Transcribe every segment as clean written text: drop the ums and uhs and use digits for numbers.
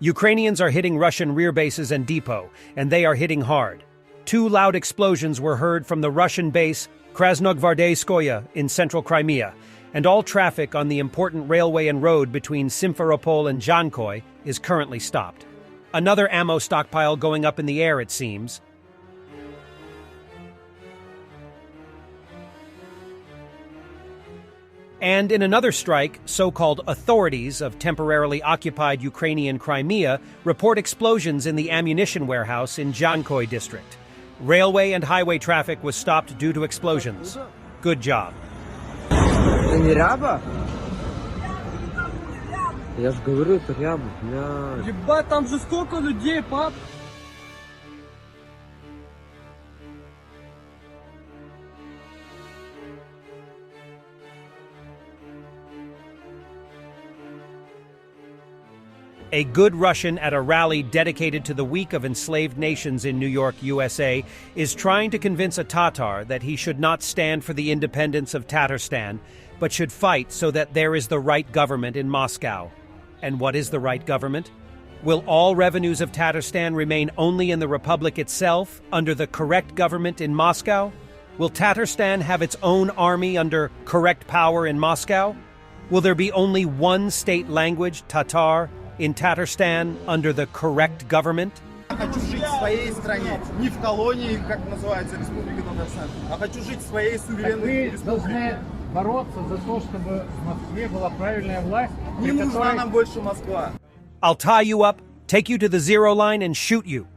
Ukrainians are hitting Russian rear bases and depot, and they are hitting hard. 2 loud explosions were heard from the Russian base Krasnogvardeyskoye in central Crimea, and all traffic on the important railway and road between Simferopol and Zhankoy is currently stopped. Another ammo stockpile going up in the air, it seems. And in another strike, so-called authorities of temporarily occupied Ukrainian Crimea report explosions in the ammunition warehouse in Zhankoy district. Railway and highway traffic was stopped due to explosions. Good job. Я ж говорю, это ряба, бля. Ебать, там же сколько людей, пап! A good Russian at a rally dedicated to the Week of Enslaved Nations in New York, USA, is trying to convince a Tatar that he should not stand for the independence of Tatarstan, but should fight so that there is the right government in Moscow. And what is the right government? Will all revenues of Tatarstan remain only in the Republic itself, under the correct government in Moscow? Will Tatarstan have its own army under correct power in Moscow? Will there be only one state language, Tatar, in Tatarstan under the correct government? Я хочу жить в своей стране, не в колонии, как называется Республика Татарстан, а хочу жить в своей суверенной республике. Вы должны бороться за то, чтобы в Москве была правильная власть. Не нужна нам больше Москва. I'll tie you up, take you to the zero line, and shoot you.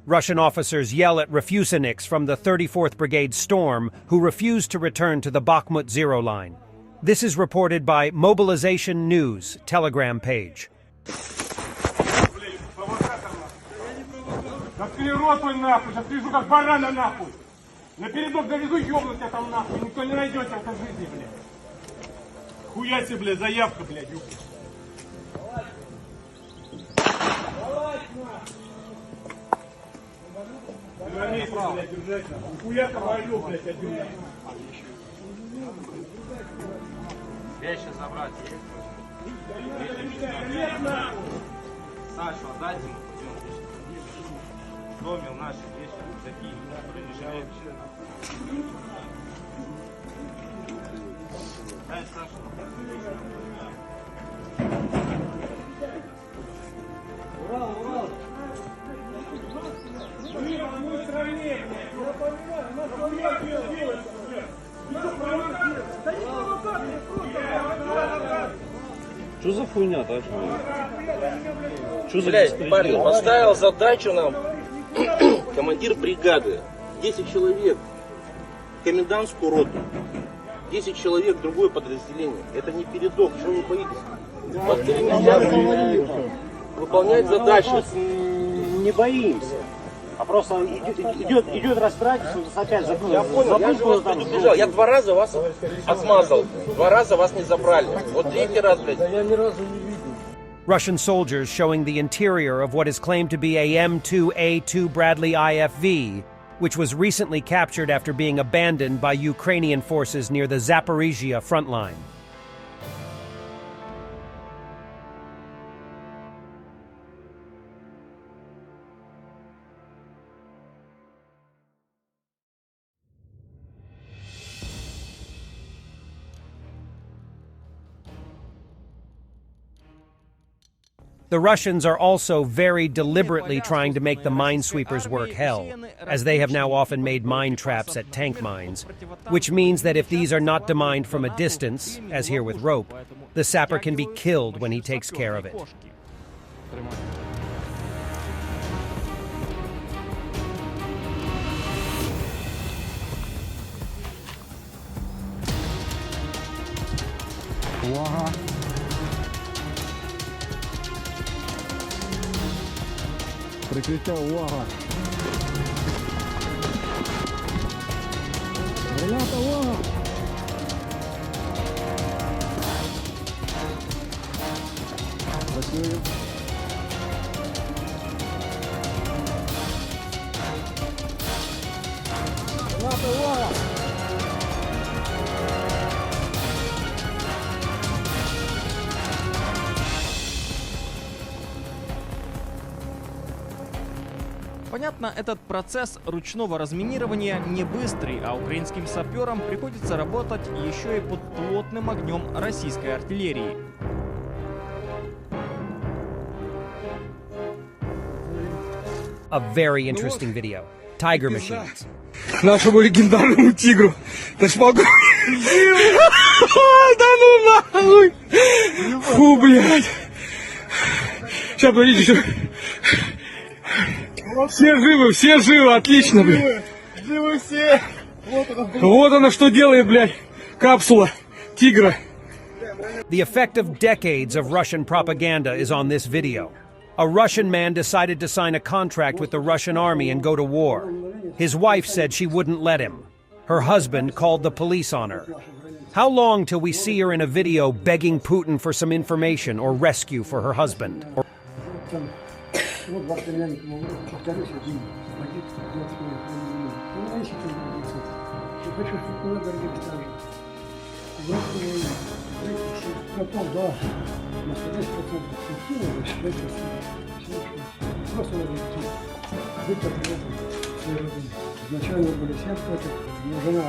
Russian officers yell at refuseniks from the 34th Brigade Storm who refuse to return to the Bakhmut zero line. This is reported by Mobilization News Telegram page. Открой рот твой нахуй, сейчас вижу как барана нахуй. На передок завезу, ёбну тебя там нахуй, никто не найдет тебя в жизни, блядь. Хуя себе, блядь, заявка, блядь, ёбну. Два месяца, блядь, держать нахуй. Хуя там валю, блядь, один нахуй. Вещи забрать есть? Нет, нахуй. Сашу отдать ему, домил наши вещи, рюкзаки, бронежилет. Дай, Саша. Урал, Урал. Мы в одной стране, блядь. Я понимаю, у нас хуя делается, блядь. Да не провокация, просто. Что за хуйня, так? Что за Блядь, парень, поставил задачу нам командир бригады. 10 человек комендантскую роту. 10 человек другое подразделение. Это не передок, чего вы боитесь? Под перемещаться, выполнять задачи. Не боимся. А просто идет разбирательство, опять забыл. Я понял, я же вас предупреждал. Я 2 раза вас отмазал. 2 раза вас не забрали. Вот 3-й раз, блядь. Я ни разу не видел. Russian soldiers showing the interior of what is claimed to be a M2A2 Bradley IFV, which was recently captured after being abandoned by Ukrainian forces near the Zaporizhia front line. The Russians are also very deliberately trying to make the minesweepers work hell, as they have now often made mine traps at tank mines, which means that if these are not demined from a distance, as here with rope, the sapper can be killed when he takes care of it. Прикриття, увага! Ребята, увага! Працюємо. Понятно, этот процесс ручного разминирования не быстрый, а украинским саперам приходится работать еще и под плотным огнем российской артиллерии. A very interesting video. Tiger machines. Нашему легендарному тигру. Товарищ полковник. Да ну нахуй. Фу, блядь. Сейчас, подождите, все живы, отлично, блядь. Живы все! Вот она что делает, блядь. Капсула тигра. The effect of decades of Russian propaganda is on this video. A Russian man decided to sign a contract with the Russian army and go to war. His wife said she wouldn't let him. Her husband called the police on her. How long till we see her in a video begging Putin for some information or rescue for her husband? Изначально были 7 против, но жена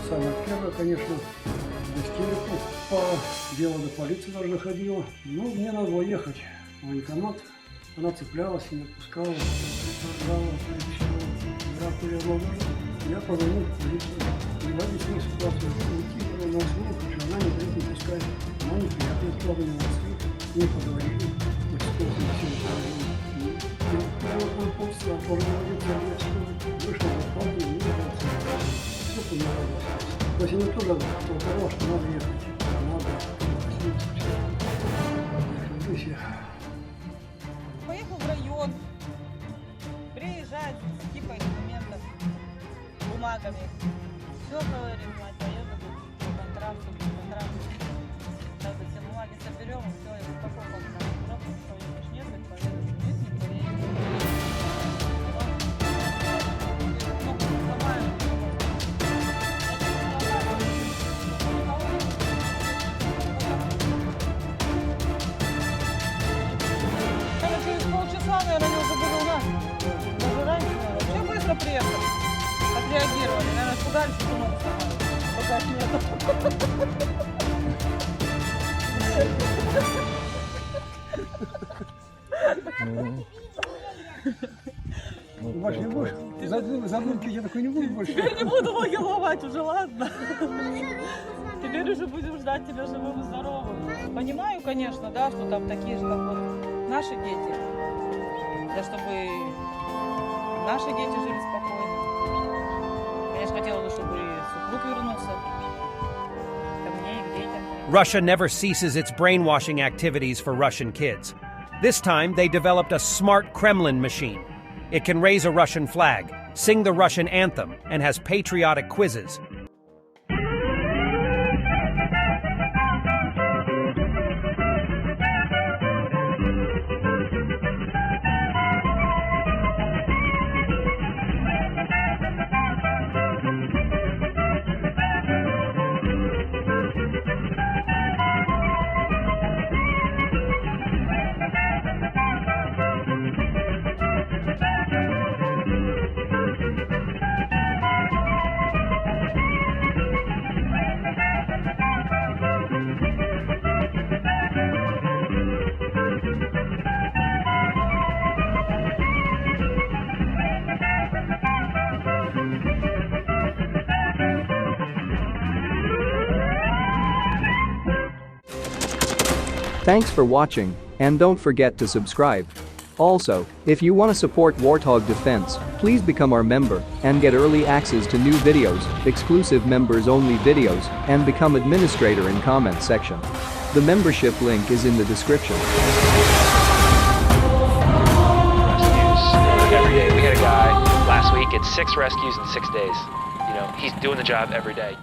самая первая, конечно, в истерику впала, дело до полиции даже доходило. Ну, мне надо было ехать в военкомат, она цеплялась и не отпускала, я позвонил в полицию, и объяснил ситуацию, уйти на услугу, что она не дает не пускать, но неприятные слова не нашли, не поговорили, вышел в полку, не ехался. Все понималось. То есть они тоже толковал, что надо ехать. Поехал в район, приезжает с типа документов, бумагами. Все говорит, мать, поеду по контракту, Так, все бумаги соберем, все, я какой контракт? Просто поедешь, нет, поедешь, нет, не поедешь. Через полчаса, наверное, они уже были у нас. Даже раньше, все быстро приехали. Отреагировали, наверное, испугались, что много сломали. Пока их нету. Больше не будешь? Задумки я такой не буду больше. Теперь не буду ноги ломать, уже ладно. Теперь уже будем ждать тебя живым и здоровым. Понимаю, конечно, да, что там такие же, как вот наши дети. Да, чтобы наши дети жили спокойно. Конечно, хотела бы, чтобы и супруг вернулся ко мне и к детям. Russia never ceases its brainwashing activities for Russian kids. This time, they developed a smart Kremlin machine. It can raise a Russian flag, sing the Russian anthem, and has patriotic quizzes. Thanks for watching, and don't forget to subscribe. Also, if you want to support Warthog Defense, please become our member and get early access to new videos, exclusive members-only videos, and become administrator in comment section. The membership link is in the description. Every day. We had a guy last week, it's 6 rescues in 6 days. You know, he's doing the job every day.